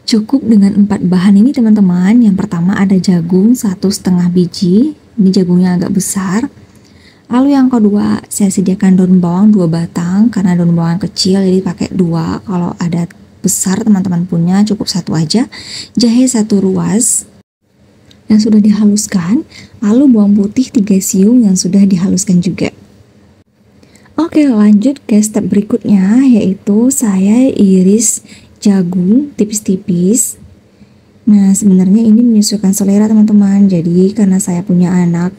Cukup dengan 4 bahan ini teman-teman. Yang pertama ada jagung 1,5 biji. Ini jagungnya agak besar. Lalu yang kedua saya sediakan daun bawang 2 batang. Karena daun bawang kecil jadi pakai 2. Kalau ada besar teman-teman punya cukup 1 aja. Jahe 1 ruas yang sudah dihaluskan. Lalu bawang putih 3 siung yang sudah dihaluskan juga. Oke, lanjut ke step berikutnya, yaitu saya iris jagung tipis-tipis. Nah, sebenarnya ini menyesuaikan selera teman-teman. Jadi karena saya punya anak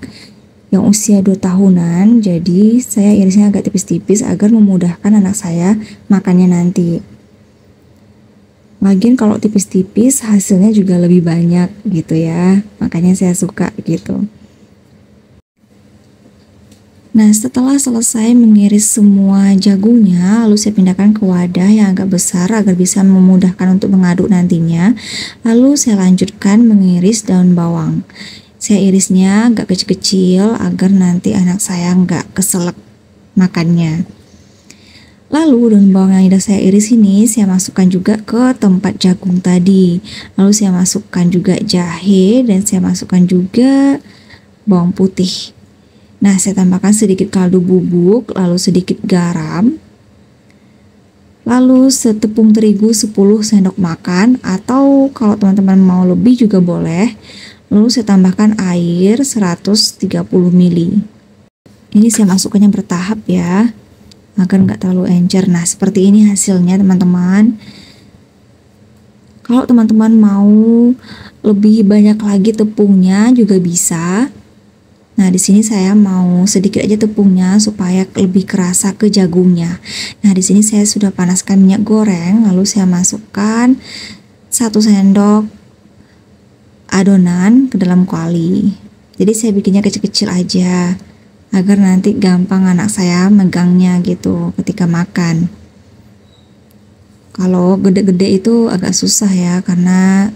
yang usia 2 tahunan, jadi saya irisnya agak tipis-tipis agar memudahkan anak saya makannya nanti. Lagian kalau tipis-tipis hasilnya juga lebih banyak gitu ya. Makanya saya suka gitu. Nah, setelah selesai mengiris semua jagungnya, lalu saya pindahkan ke wadah yang agak besar agar bisa memudahkan untuk mengaduk nantinya. Lalu saya lanjutkan mengiris daun bawang. Saya irisnya agak kecil-kecil agar nanti anak saya nggak keselak makannya. Lalu daun bawang yang sudah saya iris ini saya masukkan juga ke tempat jagung tadi. Lalu saya masukkan juga jahe dan saya masukkan juga bawang putih. Nah, saya tambahkan sedikit kaldu bubuk, lalu sedikit garam, lalu setepung terigu 10 sendok makan, atau kalau teman-teman mau lebih juga boleh. Lalu saya tambahkan air 130 ml. Ini saya masukkannya bertahap ya, agar nggak terlalu encer. Nah, seperti ini hasilnya teman-teman. Kalau teman-teman mau lebih banyak lagi tepungnya juga bisa. Nah, di sini saya mau sedikit aja tepungnya supaya lebih kerasa ke jagungnya. Nah, di sini saya sudah panaskan minyak goreng, lalu saya masukkan 1 sendok adonan ke dalam kuali. Jadi saya bikinnya kecil-kecil aja agar nanti gampang anak saya megangnya gitu ketika makan. Kalau gede-gede itu agak susah ya, karena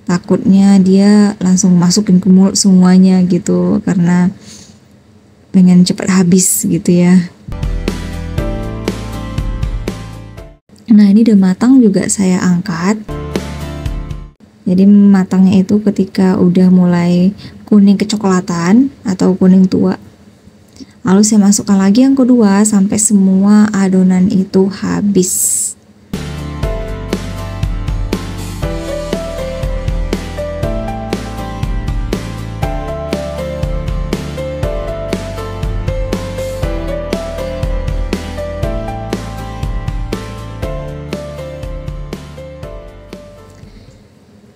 takutnya dia langsung masukin ke mulut semuanya gitu, karena pengen cepat habis gitu ya. Nah, ini udah matang juga saya angkat. Jadi matangnya itu ketika udah mulai kuning kecoklatan atau kuning tua. Lalu saya masukkan lagi yang kedua sampai semua adonan itu habis.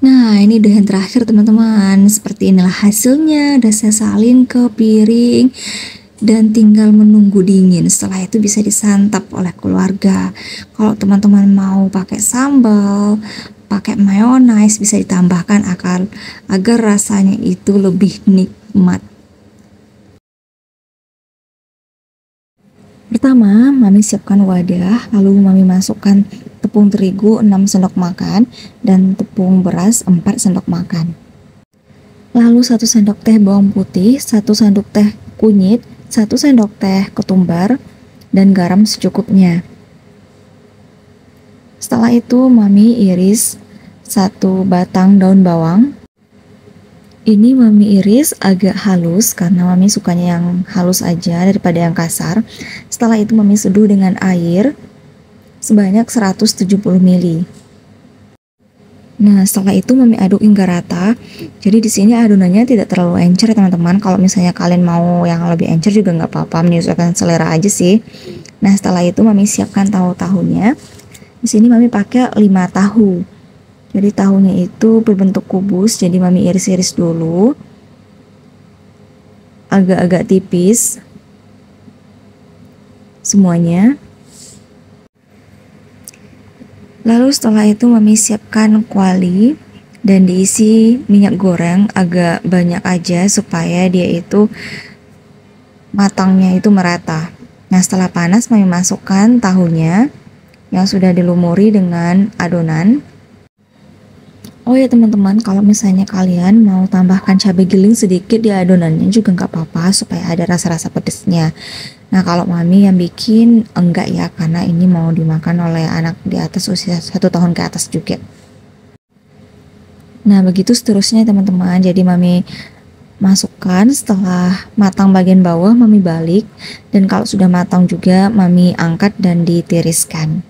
Nah, ini udah yang terakhir teman-teman. Seperti inilah hasilnya. Udah saya salin ke piring dan tinggal menunggu dingin. Setelah itu bisa disantap oleh keluarga. Kalau teman-teman mau pakai sambal, pakai mayonaise bisa ditambahkan agar rasanya itu lebih nikmat. Pertama, Mami siapkan wadah, lalu Mami masukkan tepung terigu 6 sendok makan dan tepung beras 4 sendok makan. Lalu 1 sendok teh bawang putih, 1 sendok teh kunyit, 1 sendok teh ketumbar, dan garam secukupnya. Setelah itu Mami iris 1 batang daun bawang. Ini Mami iris agak halus karena Mami sukanya yang halus aja daripada yang kasar. Setelah itu Mami seduh dengan air sebanyak 170 ml. Nah, setelah itu Mami aduk hingga rata. Jadi di sini adonannya tidak terlalu encer teman-teman. Kalau misalnya kalian mau yang lebih encer juga nggak apa-apa, menyesuaikan selera aja sih. Nah, setelah itu Mami siapkan tahu-tahunya. Di sini Mami pakai 5 tahu. Jadi tahunya itu berbentuk kubus, jadi Mami iris-iris dulu. Agak-agak tipis semuanya. Lalu setelah itu Mami siapkan kuali dan diisi minyak goreng agak banyak aja supaya dia itu matangnya itu merata. Nah, setelah panas Mami masukkan tahunya yang sudah dilumuri dengan adonan. Oh ya teman-teman, kalau misalnya kalian mau tambahkan cabai giling sedikit di adonannya juga nggak apa-apa supaya ada rasa-rasa pedesnya. Nah, kalau Mami yang bikin enggak ya, karena ini mau dimakan oleh anak di atas usia 1 tahun ke atas juga. Nah, begitu seterusnya teman-teman. Jadi mami masukkan, setelah matang bagian bawah mami balik, dan kalau sudah matang juga mami angkat dan ditiriskan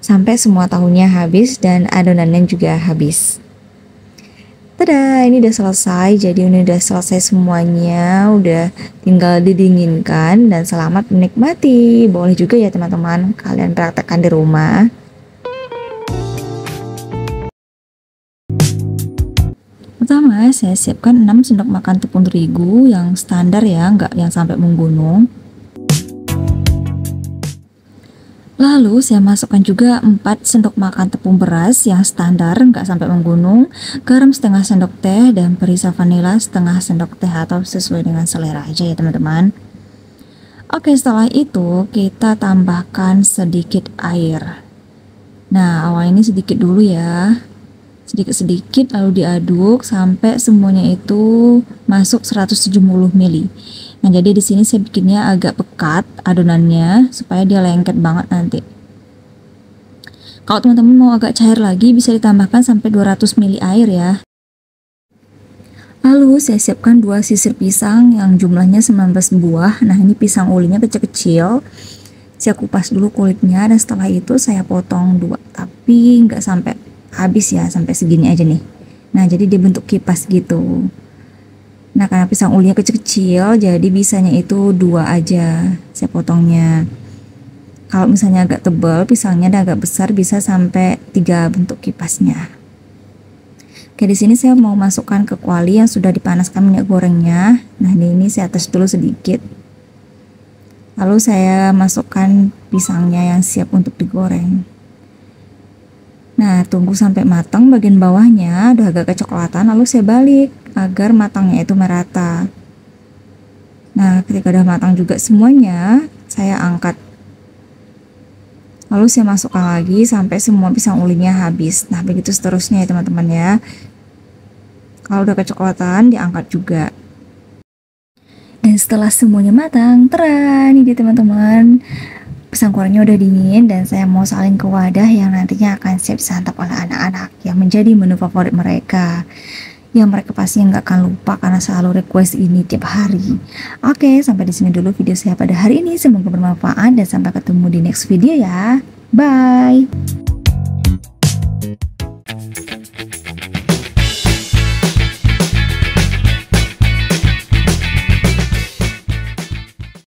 sampai semua tahunya habis dan adonannya juga habis. Tada, ini udah selesai. Jadi ini udah selesai semuanya, udah tinggal didinginkan, dan selamat menikmati. Boleh juga ya teman-teman kalian praktekkan di rumah. Pertama, saya siapkan 6 sendok makan tepung terigu yang standar ya, nggak yang sampai menggunung. Lalu saya masukkan juga 4 sendok makan tepung beras yang standar, nggak sampai menggunung, garam setengah sendok teh, dan perisa vanila setengah sendok teh atau sesuai dengan selera aja ya teman-teman. Oke, setelah itu kita tambahkan sedikit air. Nah, awal ini sedikit dulu ya. Sedikit-sedikit lalu diaduk sampai semuanya itu masuk 170 ml. Nah, jadi di sini saya bikinnya agak pekat adonannya supaya dia lengket banget nanti. Kalau teman-teman mau agak cair lagi bisa ditambahkan sampai 200 ml air ya. Lalu saya siapkan 2 sisir pisang yang jumlahnya 19 buah. Nah, ini pisang ulinya kecil-kecil. Saya kupas dulu kulitnya dan setelah itu saya potong 2, tapi nggak sampai habis ya, sampai segini aja nih. Nah, jadi dia bentuk kipas gitu. Nah, karena pisang ulinya kecil-kecil, jadi bisanya itu 2 aja saya potongnya. Kalau misalnya agak tebal pisangnya dan agak besar, bisa sampai 3 bentuk kipasnya. Oke, di sini saya mau masukkan ke kuali yang sudah dipanaskan minyak gorengnya. Nah, ini saya tes dulu sedikit. Lalu saya masukkan pisangnya yang siap untuk digoreng. Nah, tunggu sampai matang bagian bawahnya udah agak kecoklatan, lalu saya balik agar matangnya itu merata. Nah, ketika udah matang juga semuanya, saya angkat. Lalu saya masukkan lagi sampai semua pisang ulinya habis. Nah, begitu seterusnya ya teman-teman ya. Kalau udah kecoklatan, diangkat juga. Dan setelah semuanya matang, tera, nih dia teman-teman. Pisang gorengnya udah dingin dan saya mau salin ke wadah yang nantinya akan siap disantap oleh anak-anak yang menjadi menu favorit mereka, yang mereka pasti nggak akan lupa karena selalu request ini tiap hari. Oke, sampai di sini dulu video saya pada hari ini. Semoga bermanfaat dan sampai ketemu di next video ya. Bye.